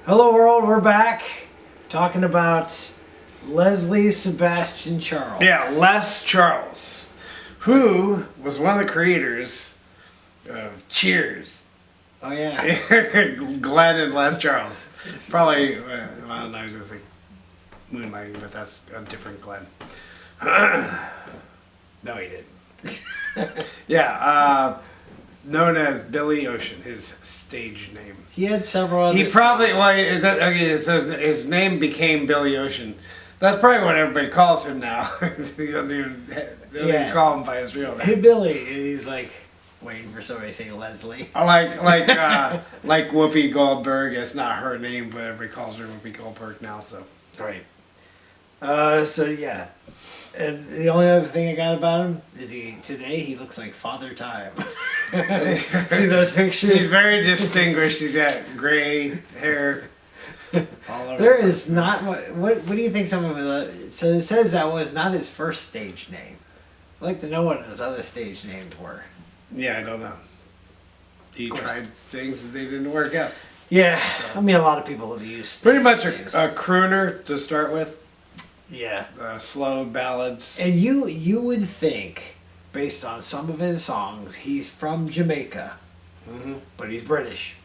Hello world, we're back talking about Leslie Sebastian Charles. Yeah, Les Charles, who was one of the creators of Cheers. Oh yeah. Glenn and Les Charles. Probably, well, I was going to say Moonlighting, but that's a different Glenn. No, he didn't. Yeah, known as Billy Ocean, his stage name. He had several other. He probably, okay, it says his name became Billy Ocean. That's probably what everybody calls him now. They don't even call him by his real name. Hey Billy, and he's like waiting for somebody to say Leslie. Like Whoopi Goldberg. It's not her name, but everybody calls her Whoopi Goldberg now. So Right. So yeah. And the only other thing I got about him is today he looks like Father Time. See those pictures? he's very distinguished. He's got gray hair all over. There is not what do you think some of it? So it says that was not his first stage name. I'd like to know what his other stage names were. Yeah, I don't know. He tried things that they didn't work out. Yeah, I mean a lot of people have used Pretty much names. a crooner to start with. Yeah, Slow ballads. and you would think, based on some of his songs, he's from Jamaica, but he's British.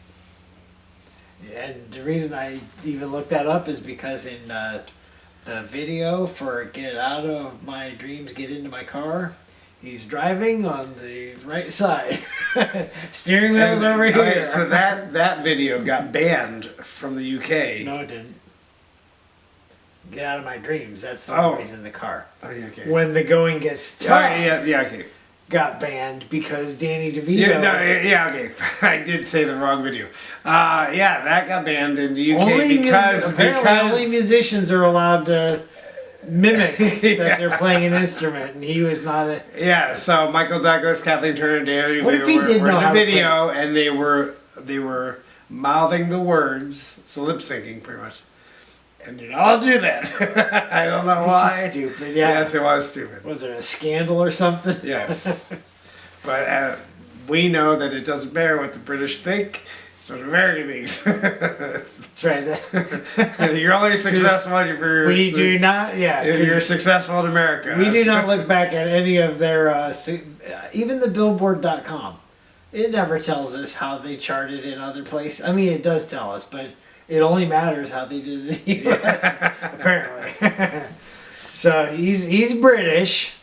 And the reason I even looked that up is because in the video for "Get Out of My Dreams, Get Into My Car," he's driving on the right side, steering wheel's over here. Okay, so that video got banned from the UK. No, it didn't. Get Out of My Dreams. That's the Oh. reason the car. Oh, yeah, okay. When the going gets Oh, tough, yeah, okay. got banned because Danny DeVito. Yeah, no, yeah, okay. I did say the wrong video. Yeah, that got banned in the UK apparently only musicians are allowed to mimic Yeah. that they're playing an instrument, and he was not a. yeah. So Michael Douglas, Kathleen Turner, Danny What if he did were know in how the to video, and they were mouthing the words, so lip syncing pretty much. And you're not allowed to do that. I don't know why. Stupid, yeah. Yes, it was stupid. Was there a scandal or something? Yes. But we know that it doesn't matter what the British think. It's what American thinks. That's right. You're only successful if you're, We do not, yeah. if you're successful in America. We do not look back at any of their, even the Billboard.com. It never tells us how they charted in other places. I mean, it does tell us, but it only matters how they did it in the US, apparently. So he's British.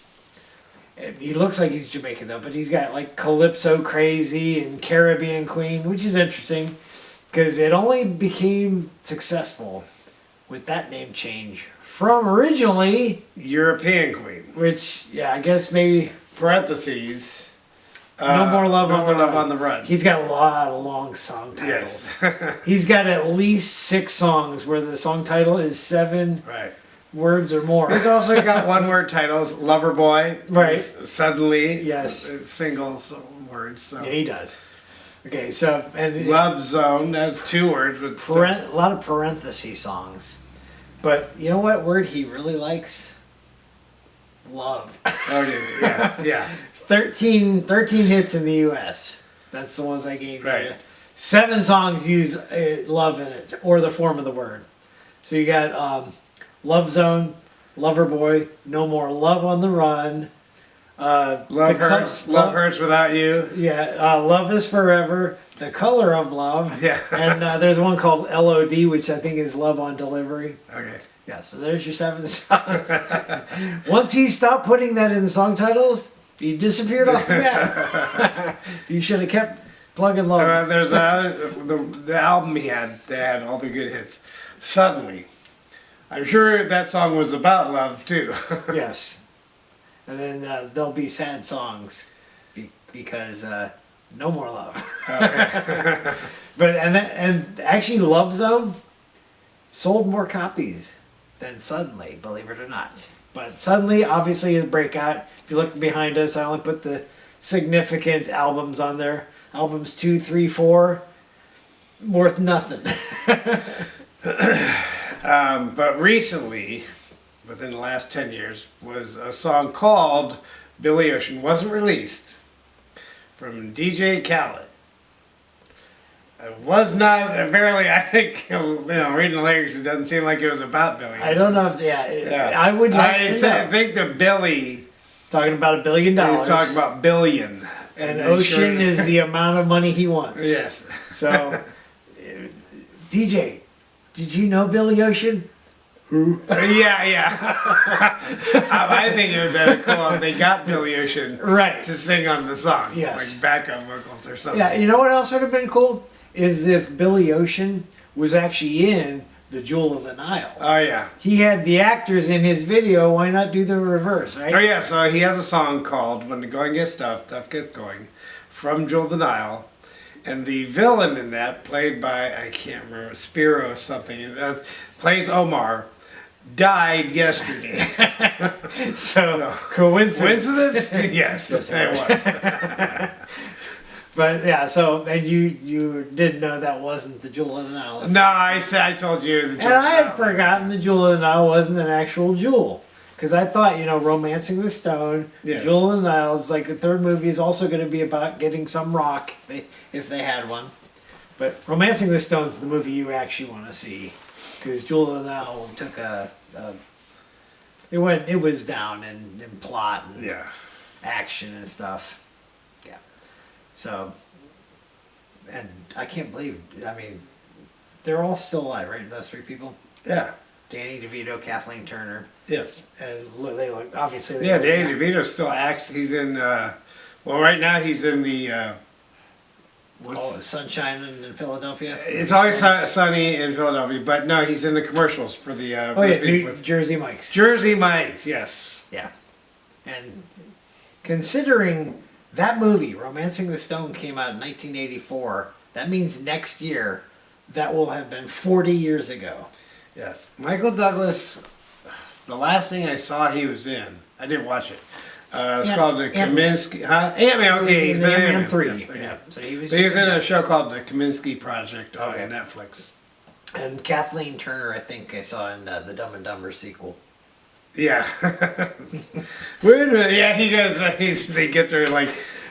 He looks like he's Jamaican though, but he's got like Calypso Crazy and Caribbean Queen, which is interesting because it only became successful with that name change from originally, European Queen. which yeah, I guess maybe Parentheses. No More Love No on More the Love Run. on the Run. He's got a lot of long song titles. Yes. He's got at least 6 songs where the song title is 7 Right. words or more. He's also got one-word titles. Lover Boy. Right. Suddenly. Yes. Single words. So. Yeah, he does. Okay, so and Love Zone. That's 2 words. But a lot of parenthesis songs. But you know what word he really likes? Love. Okay. Yes. Yeah. 13 hits in the U.S. That's the ones I gave you. Right. 7 songs use love in it, or the form of the word. So you got Love Zone, Lover Boy, No More Love on the Run. Love Hurts. Love Hurts Without You. Yeah, Love is Forever, The Color of Love. Yeah. And there's one called LOD, which I think is Love on Delivery. Okay. Yeah, so there's your 7 songs. Once he stopped putting that in the song titles, he disappeared off the map. So you should have kept plugging Love. There's the album he had. They had all the good hits. Suddenly, I'm sure that song was about love too. Yes. And then there'll be sad songs because no more love. Okay. But and actually Love Zone sold more copies than Suddenly, believe it or not. But Suddenly obviously is breakout. If you look behind us, I only put the significant albums on there. Albums 2, 3, 4, worth nothing. But recently, within the last 10 years, was a song called Billy Ocean. Wasn't released, from DJ Khaled. It was not, apparently, I think, reading the lyrics, it doesn't seem like it was about Billy. I don't know if, Yeah. I would like to know. I think the Billy Talking about $1 billion. is talking about billion. And then ocean sure- is the amount of money he wants. Yes. So, DJ, did you know Billy Ocean? Yeah. I think it would be better cool if they got Billy Ocean Right. to sing on the song. Yes. Like backup vocals or something. Yeah, you know what else would have been cool? Is if Billy Ocean was actually in The Jewel of the Nile. Oh, yeah. He had the actors in his video, why not do the reverse, right? Oh, yeah, so he has a song called When the Going Gets Tough, Tough Gets Going, from Jewel of the Nile. And the villain in that, played by, I can't remember, Spiro something, plays Omar, died yesterday. So, coincidence. Coincidence? Yes, it was. But yeah, so, and you didn't know that wasn't The Jewel of the Nile. No, I told you. The And I had forgotten The Jewel of the Nile wasn't an actual jewel. Because I thought, Romancing the Stone, Yes. Jewel of the Nile is like the third movie is also going to be about getting some rock, if they had one. But Romancing the Stone is the movie you actually want to see. Because Jewel of the Nile took it was down in plot and Yeah. action and stuff. Yeah. So, and I can't believe, they're all still alive, right? Those three people? Yeah. Danny DeVito, Kathleen Turner, Yes. and they look obviously. They Yeah, look Danny young. DeVito still acts. He's in, right now he's in the, Sunshine in Philadelphia. it's always sunny in Philadelphia, but no, he's in the commercials for the, Oh yeah, Bruce New Willis. Jersey Mike's. Jersey Mike's, yes. Yeah, and considering that movie, Romancing the Stone, came out in 1984, that means next year that will have been 40 years ago. Yes. Michael Douglas, the last thing I saw he was in, I didn't watch it. It's called the Ant-Man. Kaminsky, Ant-Man, okay, he's been in Ant-Man Ant-Man 3. yes, okay. Yeah, so he was. But he was just in a show called The Kaminsky Project on Okay. Netflix. And Kathleen Turner, I think I saw in the Dumb and Dumber sequel. Yeah. Wait a minute. Yeah, he goes, they get to her like,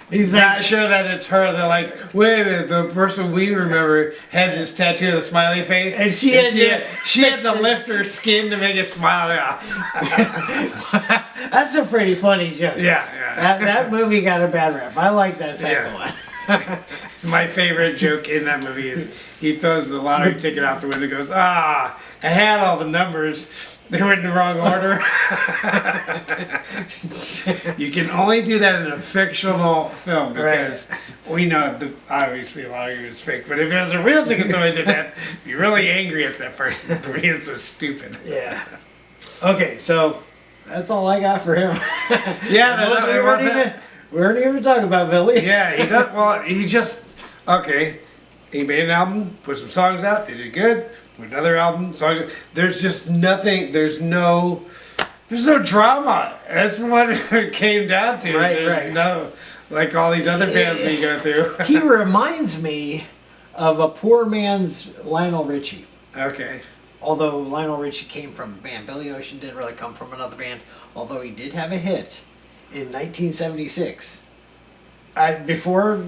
he's not sure that it's her. They're like, wait a minute, the person we remember had this tattoo of the smiley face. And she had to she had to fix it. lift her skin to make it smile. Yeah. That's a pretty funny joke. Yeah. That movie got a bad rap. I like that second Yeah. one. My favorite joke in that movie is he throws the lottery ticket out the window and goes, I had all the numbers. They were in the wrong order. You can only do that in a fictional film because we know obviously a lottery is fake. But if it was a real ticket, somebody did that, you'd be really angry at that person for being so stupid. Yeah. Okay, so that's all I got for him. Yeah, We weren't even talking about Billy. Yeah, he does. Well, he just he made an album, put some songs out, they did good. Put another album, songs. There's just nothing. There's no drama. That's what it came down to. Right. No, like all these other bands we go through. He reminds me of a poor man's Lionel Richie. Okay. Although Lionel Richie came from a band, Billy Ocean didn't really come from another band. Although he did have a hit in 1976. Before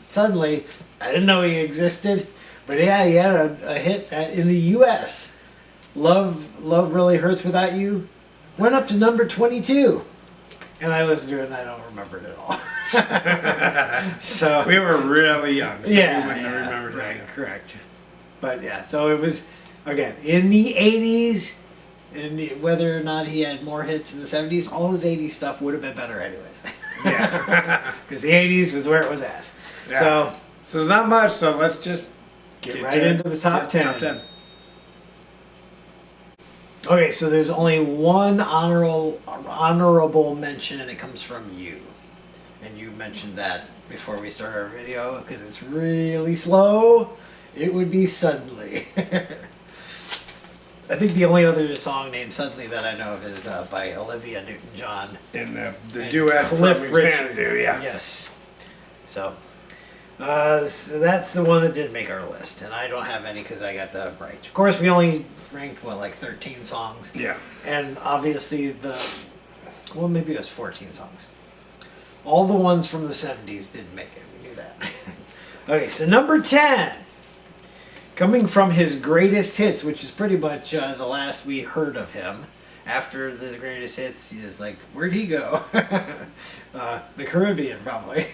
suddenly, I didn't know he existed. But yeah, he had a hit in the U.S. Love Really Hurts Without You went up to number 22. And I listened to it and I don't remember it at all. So We were really young, so we wouldn't have yeah, remembered right, it. correct. But yeah, so it was, again, in the 80s, and whether or not he had more hits in the 70s, all his 80s stuff would have been better anyways. Yeah. Because the 80s was where it was at. Yeah. So there's not much, so let's just Get right into the top 10. Okay, so there's only one honorable mention, and it comes from you. And you mentioned that before we started our video, because it's really slow. It would be Suddenly. I think the only other song named Suddenly that I know of is by Olivia Newton-John. And the and duet Cliff from Richard. Xanadu, yeah. Yes. So that's the one that didn't make our list, and I don't have any because I got that right. Of course, we only ranked like 13 songs, Yeah. and obviously maybe it was 14 songs. All the ones from the 70s didn't make it. We knew that. Okay, so number 10. Coming from his greatest hits, which is pretty much the last we heard of him. After the greatest hits, he was like, where'd he go? The Caribbean, probably.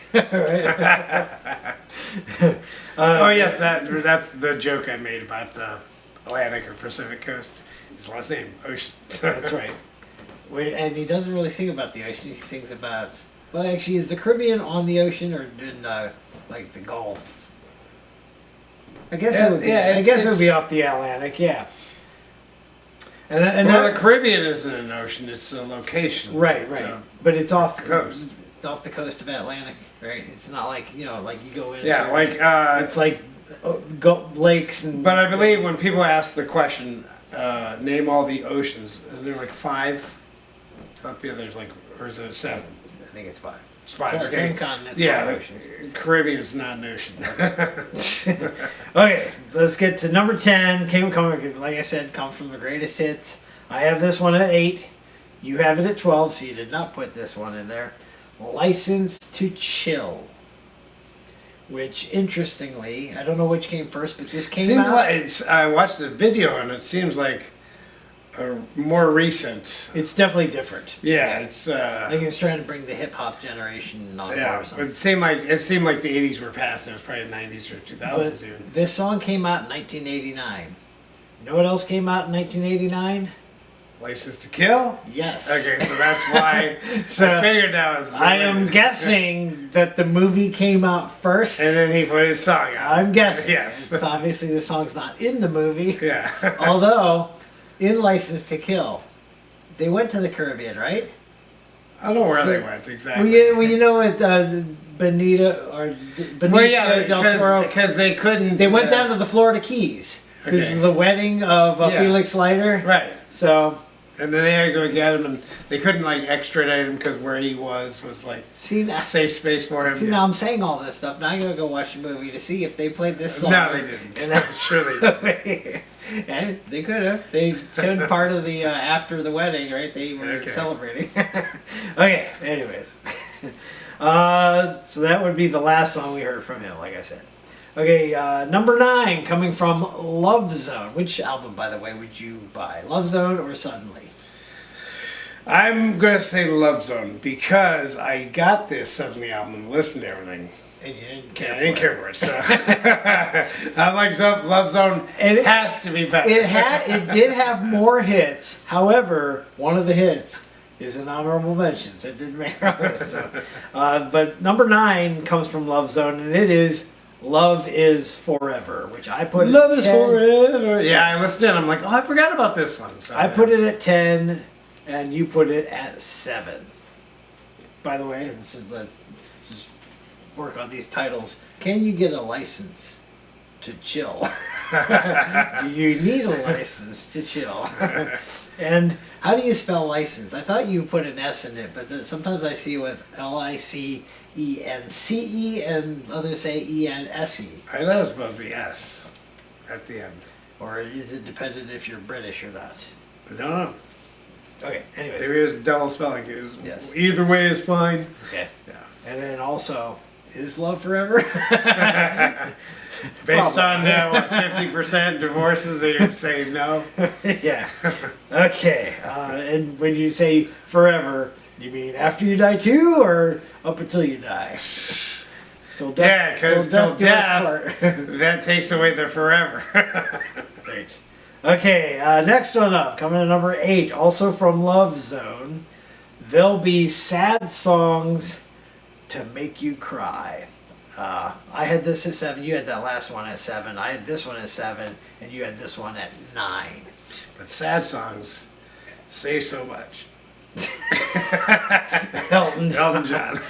Oh yes, that's the joke I made about the Atlantic or Pacific coast. His last name, Ocean. That's right. And he doesn't really sing about the ocean. He sings about, well, actually, is the Caribbean on the ocean or in like the Gulf? I guess it would be. I guess it would be off the Atlantic. Yeah. And Well, the Caribbean isn't an ocean; it's a location. right. But it's off the coast. Off the coast of Atlantic, right? It's not like like you go in. Yeah, like it's like lakes and. But I believe when people ask the question, name all the oceans. Isn't there like 5? Up here, there's like, or is it 7? I think it's 5. It's 5. So, Okay. 7 continents, Yeah, 5 the oceans. Caribbean is not an ocean. Okay, let's get to number 10. Coming because, like I said, comes from the greatest hits. I have this one at 8. You have it at 12, so you did not put this one in there. License to Chill. Which, interestingly, I don't know which came first, but this came out. I watched the video and it seems like more recent. It's definitely different. Yeah, it's. I think he was trying to bring the hip hop generation on board Yeah, or something. it seemed like the 80s were past. It was probably the 90s or 2000s even. But this song came out in 1989. You know what else came out in 1989? License to Kill? Yes. Okay, so that's why So, I figured that was. I am guessing that the movie came out first. And then he put his song out. I'm guessing. Yes. It's obviously the song's not in the movie. Yeah. Although, in License to Kill, they went to the Caribbean, right? I don't know where So- they went exactly. Well, you know what Benicio Well, yeah, del Toro. because they couldn't. They went down to the Florida Keys because Okay. of the wedding of Yeah. Felix Leiter. Right. So, And then they had to go get him, and they couldn't like extradite him because where he was like see now, safe space for him. now I'm saying all this stuff. Now I gotta go watch the movie to see if they played this song. No, they didn't. And I'm sure they didn't. and they could have. They showed part of the after the wedding, right? They were Okay. celebrating. Okay. Anyways, so that would be the last song we heard from him. Like I said. Okay, number 9 coming from Love Zone. Which album, by the way, would you buy? Love Zone or Suddenly? I'm gonna say Love Zone because I got this Suddenly album and listened to everything. And you didn't Yeah, care. I didn't care for it. So I like Love Zone. And it has to be better. It did have more hits. However, one of the hits is an honorable mention, so it didn't make our list. So. But number 9 comes from Love Zone, and it is Love Is Forever, which I put Love at is 10. forever. Yeah, I listened and I'm like, oh, I forgot about this one. So, I put it at 10, and you put it at 7. By the way, let's just work on these titles. Can you get a license to chill? Do you need a license to chill? And how do you spell license? I thought you put an S in it, but sometimes I see with Licence and others say ENSE. I thought it was supposed to be S at the end. Or is it dependent if you're British or not? I don't know. Okay, anyways. Maybe it was double spelling. Yes. Either way is fine. Okay. Yeah. And then also, is love forever? Based on what 50% divorces, you're saying no. Yeah. Okay. And when you say forever, you mean after you die too, or up until you die? Till death, Yeah, because till do us death, part. that takes away the forever. Great. Okay. Next one up, coming to number 8, also from Love Zone. There'll be sad songs to make you cry. I had this at 7. You had that last one at 7. I had this one at 7, and you had this one at 9. But sad songs say so much. Elton John. Elton John.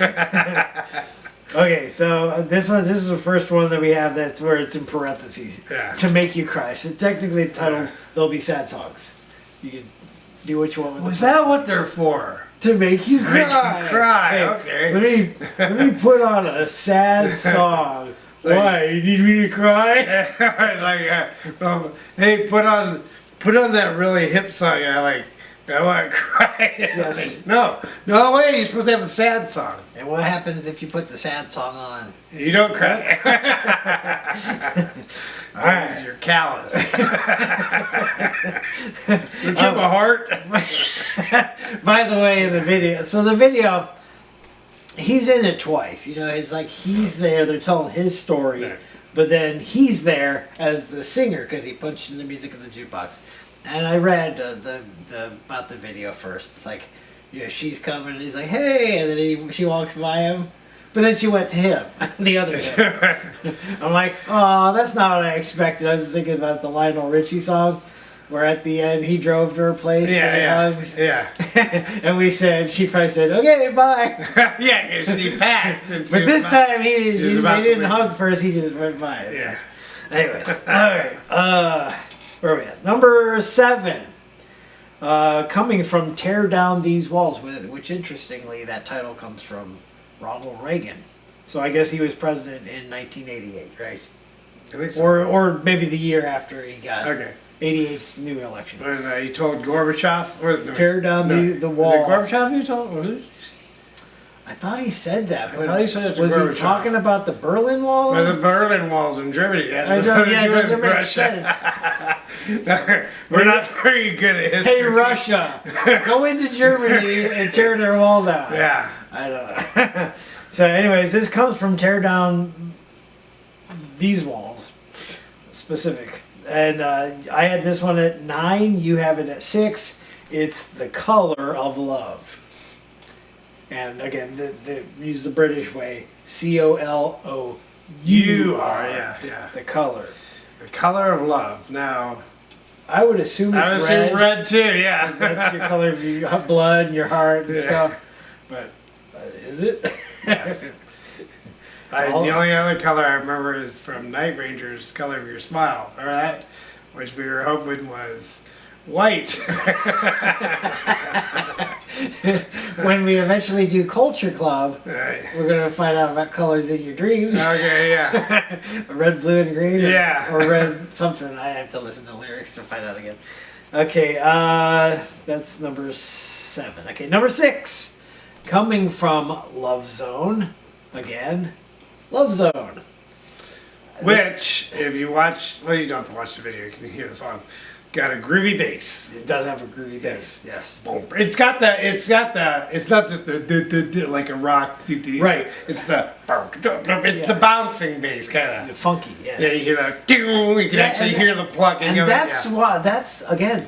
Okay, so this is the first one that we have that's where it's in parentheses. Yeah. To make you cry. So technically the titles, There'll be sad songs. You can do what you want with Was the that what they're for? to make you To make you cry. cry, Hey, okay. Let me put on a sad song. Why? You need me to cry? Hey, put on that really hip song I like. I want to cry. Yes. No. No way. You're supposed to have a sad song. And what happens if you put the sad song on? You don't cry. All right. You're callous. Don't you have a heart? By the way, in the video, so the video, he's in it twice. You know, it's like he's there, they're telling his story, Right. but then he's there as the singer because he punched in the music of the jukebox. And I read the about the video first. It's like, you know, she's coming, and he's like, hey, and then she walks by him, but then she went to him, the other guy. I'm like, oh, that's not what I expected. I was thinking about the Lionel Richie song, where at the end he drove to her place, Yeah, hugs, yeah. and she probably said, okay, bye. Yeah, because she packed. And she But was this fine. time was they about to didn't leave. hug first. He just went by. Yeah. Anyways, all right. Where are we at? Number 7. Coming from "Tear Down These Walls," which interestingly, that title comes from Ronald Reagan. So I guess he was president in 1988, right? I think so. Or maybe the year after he got Okay. 88's new election. When you told Gorbachev, or no, Tear down the Was wall. it Gorbachev you told? Was it? I thought he said that, but thought he said it to was he Gorbachev. talking about the Berlin Wall? Well, the Berlin Walls in Germany. I don't, yeah, it doesn't make sense. We're not very good at history. Hey, Russia, go into Germany and tear their wall down. Yeah. I don't know. So, anyways, this comes from "Tear Down These Walls," specific. And I had this one at 9. You have it at 6. It's "The Color of Love." And again, use the British way. COLOUR. Yeah. The color. The Color of Love. Now, I would assume it's I was red. in red too. Yeah. That's your color of your blood and your heart and Yeah. stuff. But is it? Yes. The only other color I remember is from Night Ranger's "Color of Your Smile." Remember that? Which we were hoping was white. When we eventually do Culture Club, Right. we're gonna find out about colors in your dreams. Okay. Yeah. Red, blue, and green. Yeah. Or red something. I have to listen to lyrics to find out again. Okay, that's number 7. Okay, number 6. Coming from Love Zone. Again. Love Zone. Which, if you watch, well, you don't have to watch the video. You can hear the song. Got a groovy bass. It does have a groovy Yes. bass. Yes. Boom. It's not just the like a rock. Right. It's the Yeah. the bouncing bass kind of. Funky, yeah. Yeah, you hear that. You can actually hear the plucking And of that's it. Yeah. why, that's, again,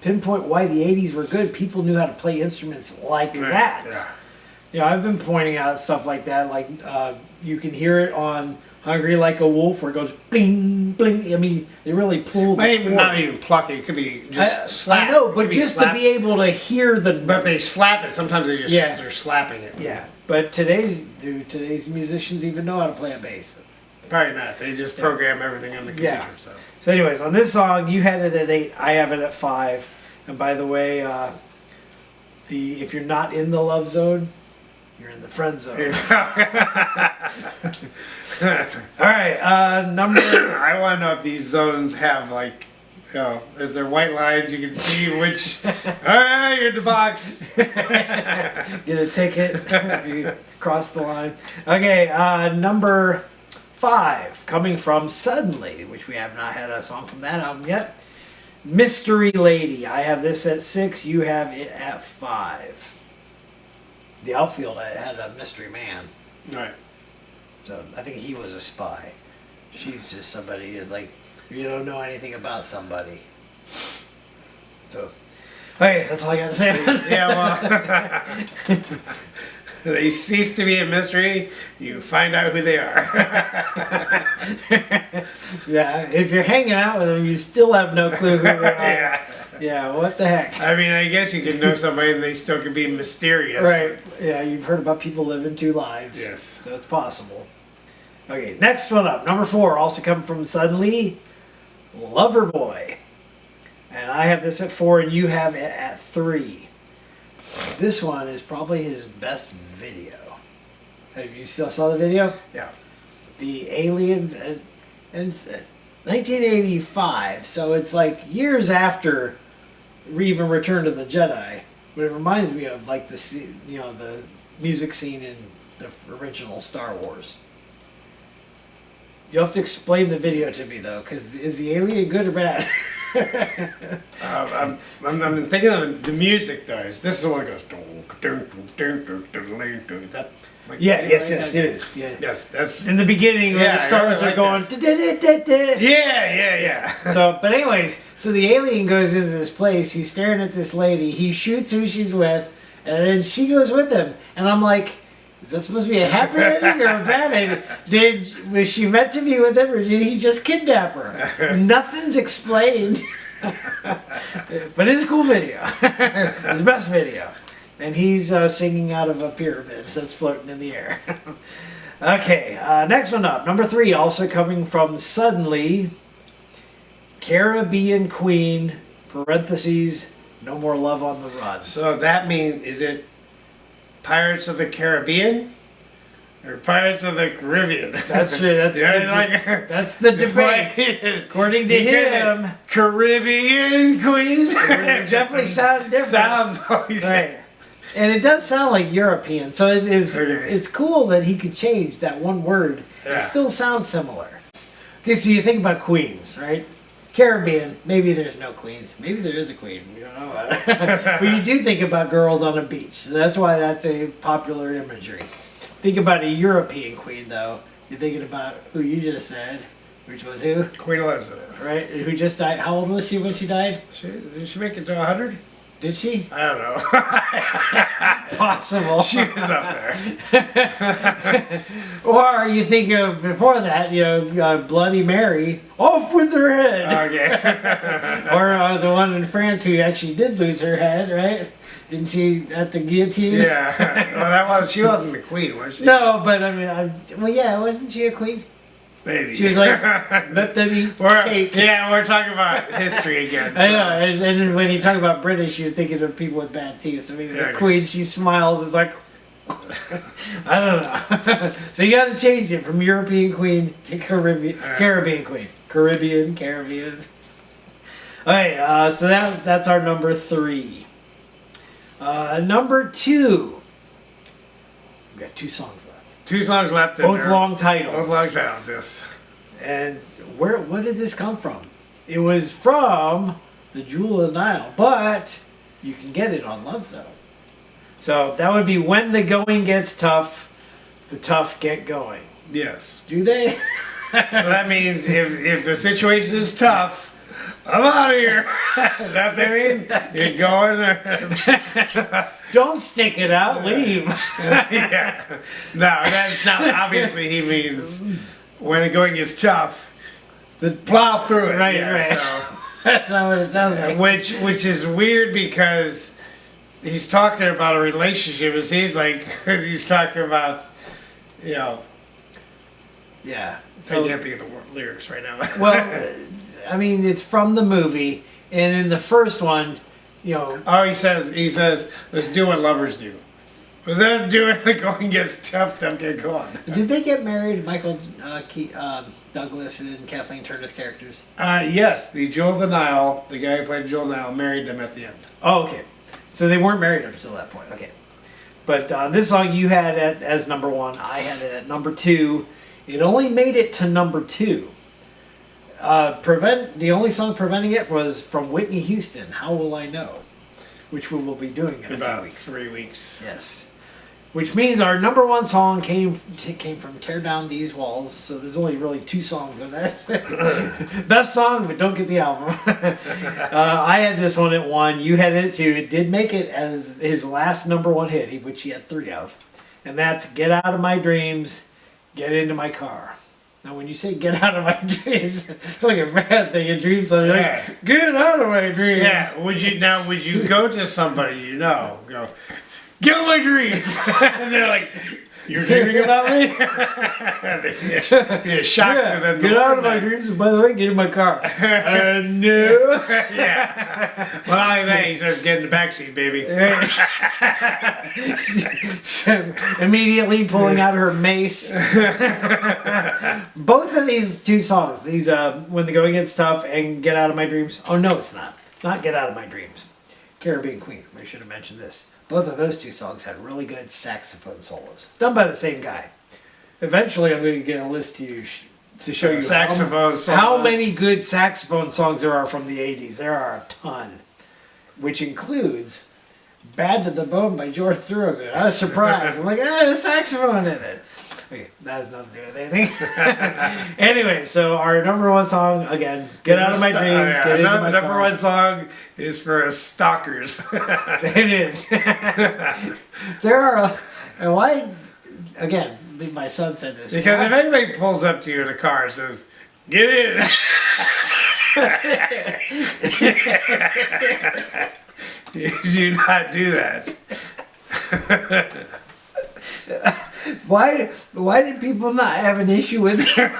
pinpoint why the 80s were good. People knew how to play instruments like Right, that. yeah. You know, I've been pointing out stuff like that. Like, you can hear it on "Hungry Like a Wolf" where it goes bling, bling. I mean, they really pull the Not chord. even plucking. It could be just slap. I know, It but could be just slap. to be able to hear the... But if they slap it, sometimes they're slapping it. Yeah, but today's musicians even know how to play a bass. Probably not. They just program everything on the computer. Yeah. So. So anyways, on this song, you had it at 8. I have it at 5. And by the way, if you're not in the love zone, you're in the friend zone. All right, number... I want to know if these zones have like, there's there white lines you can see which. You're in the box. Get a ticket if you cross the line. Okay, number 5, coming from Suddenly, which we have not had a song from that album yet. Mystery Lady. I have this at 6. You have it at 5. The outfield had a mystery man. Right. So I think he was a spy. She's just somebody who's like, you don't know anything about somebody. So, okay, that's all I got to say. Yeah, well, they cease to be a mystery. You find out who they are. Yeah, if you're hanging out with them, you still have no clue who they are. Yeah. Yeah, what the heck? I mean, I guess you can know somebody and they still can be mysterious. Right. Yeah, you've heard about people living 2 lives. Yes. So it's possible. Okay, next one up. Number 4, also coming from Suddenly, Loverboy. And I have this at 4 and you have it at 3. This one is probably his best video. Have you still saw the video? Yeah. The aliens and 1985, so it's like years after even Return of the Jedi, but it reminds me of like the music scene in the original Star Wars. You'll have to explain the video to me though, because is the alien good or bad? I'm thinking of the music though. This is the one that goes. Is that like, Yes, it is. Yeah. Yes, that's. In the beginning, when Yeah, the stars I are like going. Yeah. So, but anyways, so the alien goes into this place. He's staring at this lady. He shoots who she's with, and then she goes with him. And I'm like, is that supposed to be a happy ending or a bad ending? Was she meant to be with him, or did he just kidnap her? Nothing's explained. But it's a cool video. It's the best video. And he's singing out of a pyramid that's floating in the air. Okay, next one up. Number 3, also coming from Suddenly. Caribbean Queen, parentheses, No More Love on the Run. So that means, is it Pirates of the Caribbean or Pirates of the Caribbean? That's true. That's the debate. According to him, Caribbean Queen. it definitely sounded different. Right. And it does sound like European, so it's cool that he could change that one word. Yeah. It still sounds similar. Okay, so you think about queens, right? Caribbean, maybe there's no queens. Maybe there is a queen. We don't know about it. But you do think about girls on a beach, so that's why that's a popular imagery. Think about a European queen, though. You're thinking about who you just said, which was who? Queen Elizabeth. Right? Who just died. How old was she when she died? Did she make it to 100? Did she? I don't know. Possible. She was up there. Or you think of before that, Bloody Mary, off with her head. Okay. Or the one in France who actually did lose her head, right? Didn't she at the guillotine? Yeah. Well, she wasn't the queen, was she? No, but I mean, wasn't she a queen? Maybe. She was like, let them eat cake. Yeah, we're talking about history again. So. I know, and then when you talk about British, you're thinking of people with bad teeth. So maybe the queen, she smiles, is like, I don't know. So you got to change it from European queen to Caribbean queen. Caribbean. Okay, so that's our number 3. Number 2. We got 2 songs left. 2 songs left. Both long titles. Both long titles, yes. And what did this come from? It was from the Jewel of the Nile, but you can get it on Love Zone. So that would be When the Going Gets Tough, the Tough Get Going. Yes. Do they? So that means if the situation is tough, I'm out of here. Is that what they mean? You're going there. Don't stick it out, leave. Yeah. No, that's not. Obviously, he means when the going gets tough, to plow through it. Right, yeah, right. So. That's not what it sounds like. Which is weird because he's talking about a relationship. It seems like he's talking about, Yeah. So I can't think of the lyrics right now. Well, I mean, it's from the movie, and in the first one, Oh, he says, let's do what lovers do. Was that do when the going gets tough? Don't get going. Did they get married, Michael Douglas and Kathleen Turner's characters? Yes, the Jewel of the Nile, the guy who played Jewel of the Nile, married them at the end. Oh, okay. So they weren't married up until that point. Okay. But this song you had as number 1. I had it at number 2. It only made it to number 2. The only song preventing it was from Whitney Houston, How Will I Know? Which we will be doing in about a few weeks. 3 weeks. Yes. Which means our number 1 song came from Tear Down These Walls. So there's only really 2 songs in this. Best song, but don't get the album. I had this one at 1. You had it at 2. It did make it as his last number 1 hit, which he had 3 of. And that's Get Out of My Dreams, Get Into My Car. Now, when you say get out of my dreams, it's like a bad thing in dreams. So you're like, get out of my dreams. Yeah. Would you go to somebody go, get out of my dreams? And they're like, you're dreaming about me? You're shocked. Yeah, And then get out of my dreams, and by the way, get in my car. No. Yeah. Well, like that, he starts getting the backseat, baby. Immediately pulling out her mace. Both of these 2 songs, When the Going Gets Tough and Get Out of My Dreams. Oh, no, it's not. not Get Out of My Dreams. Caribbean Queen. I should have mentioned this. Both of those two songs had really good saxophone solos, done by the same guy. Eventually, I'm going to get a list to you to show you saxophone how solos. many good saxophone songs there are from the 80s. There are a ton, which includes Bad to the Bone by George Thorogood. I was surprised. I'm like, there's a saxophone in it. Okay, that has nothing to do with anything. Anyway, so our number one song, again, Get Out of My Dreams. Get into my Number car. one song is for stalkers. It is. There are, and why, again, my son said this. Because if anybody pulls up to you in a car and says, "Get in," you do not do that. Why did people not have an issue with their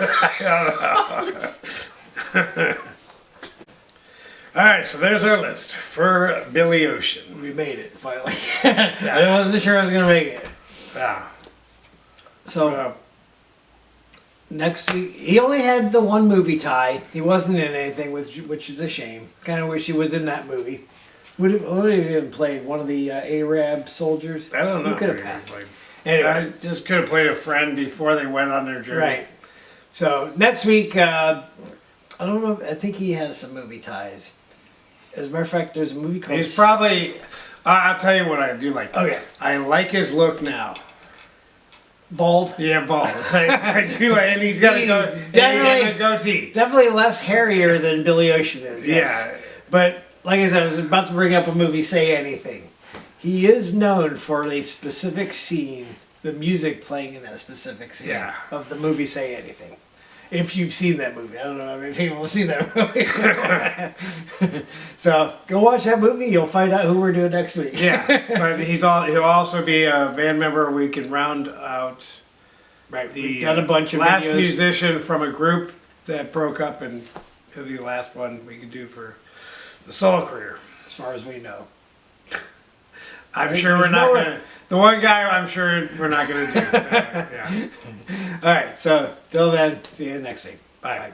All right, so there's our list for Billy Ocean. We made it, finally. I wasn't sure I was going to make it. Yeah. So, next week, he only had the one movie tie. He wasn't in anything, which is a shame. Kind of wish he was in that movie. Would have even played one of the Arab soldiers. I don't know. He could have who he passed. played. I Anyways, just could have played a friend before they went on their journey. right. So, next week, I don't know, I think he has some movie ties. As a matter of fact, there's a movie called... He's probably. I'll tell you what I do like. Okay. I like his look now. Bald. Yeah, bald. I do like, and he's got a Definitely- goatee. Definitely less hairier than Billy Ocean is. Yes. Yeah. But like I said, I was about to bring up a movie, Say Anything. He is known for a specific scene, the music playing in that specific scene of the movie Say Anything. If you've seen that movie. I don't know how many people have seen that movie. So go watch that movie. You'll find out who we're doing next week. Yeah, but he'll also be a band member. We can round out Right. the We've done a bunch of last videos. musician from a group that broke up, and he'll be the last one we can do for the solo career. As far as we know. I'm There's sure we're not more. gonna. The one guy I'm sure we're not gonna do. So, yeah. All right. So till then, see you next week. Bye.